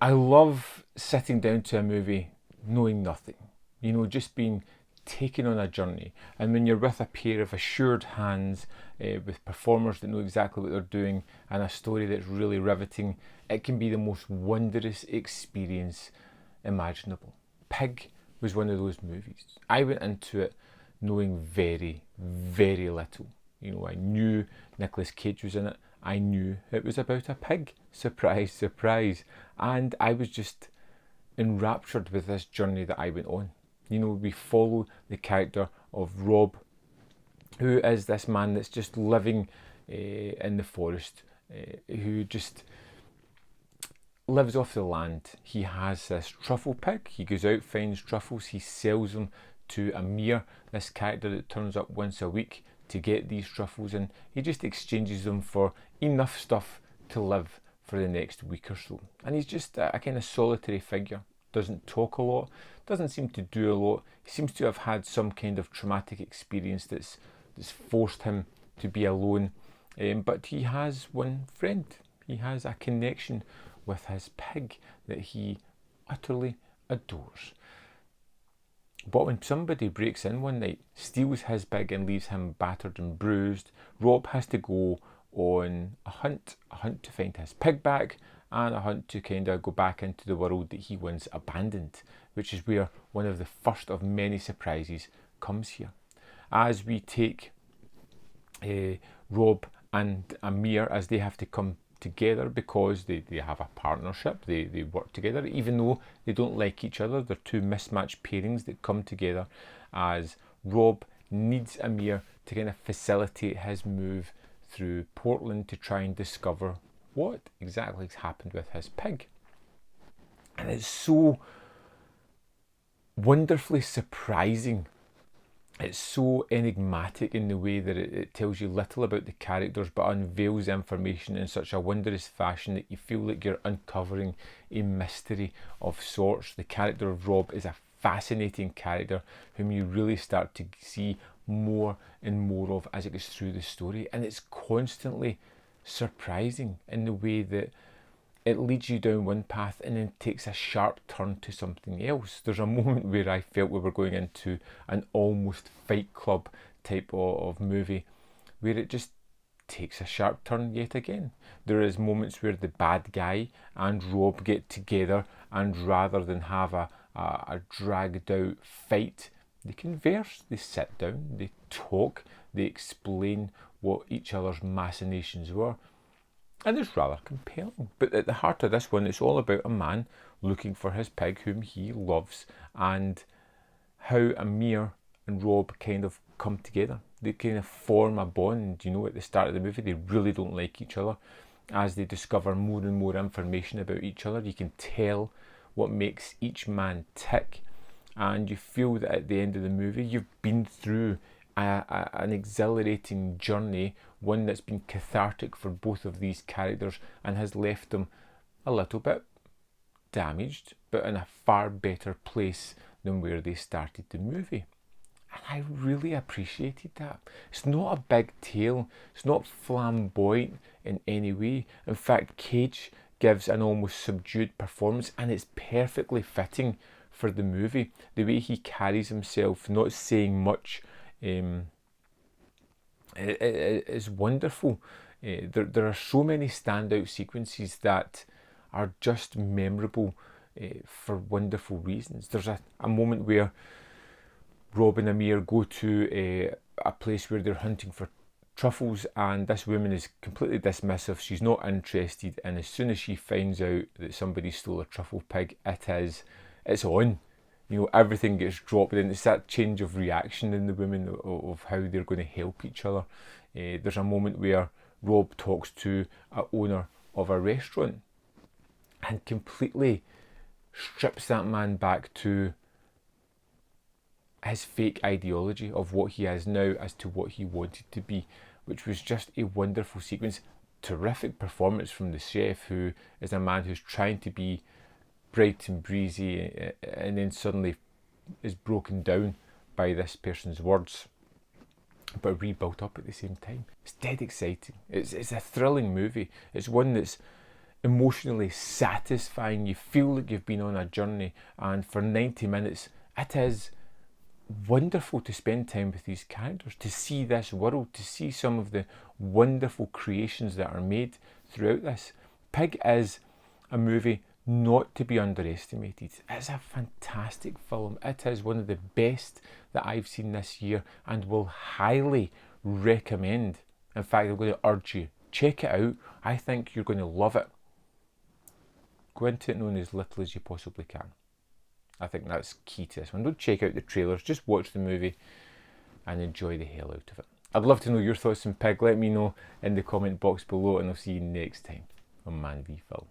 I love sitting down to a movie knowing nothing, just being taken on a journey. And when you're with a pair of assured hands, with performers that know exactly what they're doing, and a story that's really riveting, it can be the most wondrous experience imaginable. Pig was one of those movies. I went into it knowing very, very little. I knew Nicolas Cage was in it. I knew it was about a pig. Surprise, surprise. And I was just enraptured with this journey that I went on. We follow the character of Rob, who is this man that's just living in the forest, who just lives off the land. He has this truffle pig. He goes out, finds truffles, he sells them to Amir, this character that turns up once a week to get these truffles, and he just exchanges them for enough stuff to live for the next week or so. And he's just a kind of solitary figure, doesn't talk a lot, doesn't seem to do a lot. He seems to have had some kind of traumatic experience that's forced him to be alone, but he has one friend. He has a connection with his pig that he utterly adores. But when somebody breaks in one night, steals his pig and leaves him battered and bruised, Rob has to go on a hunt to find his pig back, and a hunt to kind of go back into the world that he once abandoned, which is where one of the first of many surprises comes here. As we take Rob and Amir, as they have to come together because they have a partnership, they work together, even though they don't like each other. They're two mismatched pairings that come together as Rob needs Amir to kind of facilitate his move through Portland to try and discover what exactly has happened with his pig. And it's so wonderfully surprising. It's so enigmatic in the way that it tells you little about the characters but unveils information in such a wondrous fashion that you feel like you're uncovering a mystery of sorts. The character of Rob is a fascinating character whom you really start to see more and more of as it goes through the story, and it's constantly surprising in the way that it leads you down one path and then takes a sharp turn to something else. There's a moment where I felt we were going into an almost Fight Club type of movie where it just takes a sharp turn yet again. There is moments where the bad guy and Rob get together, and rather than have a dragged out fight, they converse, they sit down, they talk, they explain what each other's machinations were. And it's rather compelling. But at the heart of this one, it's all about a man looking for his pig whom he loves, and how Amir and Rob kind of come together. They kind of form a bond. At the start of the movie, they really don't like each other. As they discover more and more information about each other, you can tell what makes each man tick. And you feel that at the end of the movie, you've been through an exhilarating journey, one that's been cathartic for both of these characters and has left them a little bit damaged, but in a far better place than where they started the movie. And I really appreciated that. It's not a big tale, it's not flamboyant in any way. In fact, Cage gives an almost subdued performance, and it's perfectly fitting for the movie. The way he carries himself, not saying much, it is wonderful. There are so many standout sequences that are just memorable for wonderful reasons. There's a moment where Rob and Amir go to a place where they're hunting for truffles, and this woman is completely dismissive. She's not interested, and as soon as she finds out that somebody stole a truffle pig, it's on. Everything gets dropped in. It's that change of reaction in the women of how they're going to help each other. There's a moment where Rob talks to an owner of a restaurant and completely strips that man back to his fake ideology of what he is now as to what he wanted to be, which was just a wonderful sequence. Terrific performance from the chef, who is a man who's trying to be bright and breezy and then suddenly is broken down by this person's words, but rebuilt up at the same time. It's dead exciting. It's a thrilling movie. It's one that's emotionally satisfying. You feel like you've been on a journey, and for 90 minutes, it is wonderful to spend time with these characters, to see this world, to see some of the wonderful creations that are made throughout this. Pig is a movie not to be underestimated. It's a fantastic film. It is one of the best that I've seen this year and will highly recommend. In fact, I'm going to urge you, check it out. I think you're going to love it. Go into it knowing as little as you possibly can. I think that's key to this one. Don't check out the trailers, just watch the movie and enjoy the hell out of it. I'd love to know your thoughts on Pig. Let me know in the comment box below, and I'll see you next time on Man v Film.